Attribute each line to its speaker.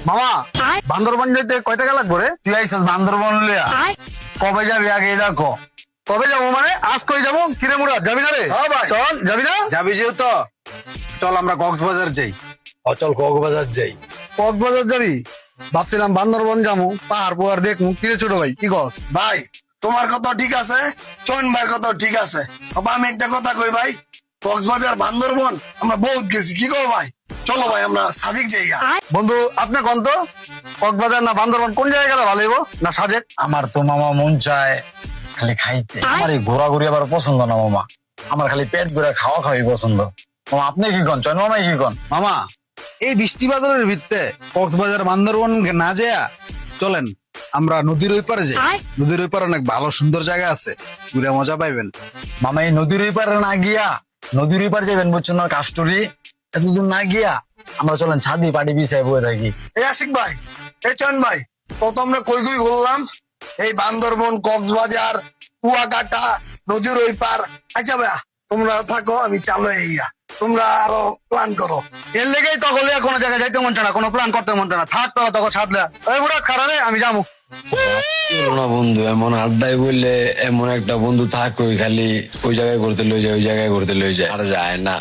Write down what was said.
Speaker 1: মামা বান্দরবান যেতে কয় টাকা লাগবে রে?
Speaker 2: তুই আইসস বান্দরবন লিয়া কবে যাবি আগে দেখো।
Speaker 1: কবে যাবো মানে আজ কই যাবো? কিরে মুরাদ যাবি না রে?
Speaker 3: হ্যাঁ ভাই।
Speaker 1: চল যাবি না?
Speaker 3: যাবি যেহেতু চল আমরা কক্সবাজার যাই।
Speaker 2: অচল কক্সবাজার যাই।
Speaker 1: কক্সবাজার যাবি? ভাবছিলাম বান্দরবন যাবো, পাহাড় পোহাড় দেখমু। কিরে ছোট ভাই কি কস?
Speaker 3: ভাই তোমার কথা ঠিক আছে, চয়ন ভাইয়ের কথা ঠিক আছে। তবে আমি একটা কথা কই ভাই, কক্সবাজার বান্দরবন আমরা বহুত গেছি, কি কো ভাই? চলো ভাই আমরা সাদিক জায়গা।
Speaker 1: বন্ধু আপনি কোন তো কক্সবাজার না বান্দরবন কোন জায়গায় গেলে ভালো হইব? না সাজেক?
Speaker 2: আমার তো মামা মন চায় খালি খাইতে, আমার এই ঘোরাঘুরি আবার পছন্দ না মামা। আমার খালি পেট ভরে খাওয়া খাওয়াই পছন্দ। মামা আপনি কি কন? চয়ন মামা কি কন?
Speaker 4: মামা এই বৃষ্টি বাদলের ভিত্তে কক্সবাজার বান্দরবন না যেয়া চলেন আমরা নদীর ওই পারে যাই। নদীর ওই পারে অনেক ভালো সুন্দর জায়গা আছে, ঘুরে মজা পাইবেন।
Speaker 2: মামা এই নদীর ওই পারে না গিয়া, নদীর ওই পারে যাবেন বুঝছেন না, কাস্টরি এতদূর না গিয়া আমরা চলেন ছাদি পাটি বিছাই বয়ে থাকি।
Speaker 3: এই আশিক ভাই, এই চয়ন ভাই, কত আমরা কই কই ঘুরলাম, এই বান্দরবন, কক্সবাজার, কুয়াকাটা, নদীর ওই পার। আচ্ছা ভাইয়া তোমরা থাকো, আমি চালো এইয়া, তোমরা আরো প্ল্যান করো।
Speaker 1: এর লেগেই তো গলিয়া কোনো জায়গায় যাইতে মন চায় না, কোনো প্ল্যান করতে মন চায় না। থাক তো তখন ছাদলে এই মুরাদ খারাপ আমি যাবো।
Speaker 5: না বন্ধু, এমন আড্ডায় বললে এমন একটা বন্ধু থাক ওই খালি ওই জায়গায় করতে লই যায়, ওই জায়গায় করতে লই যায়, আর যায় না।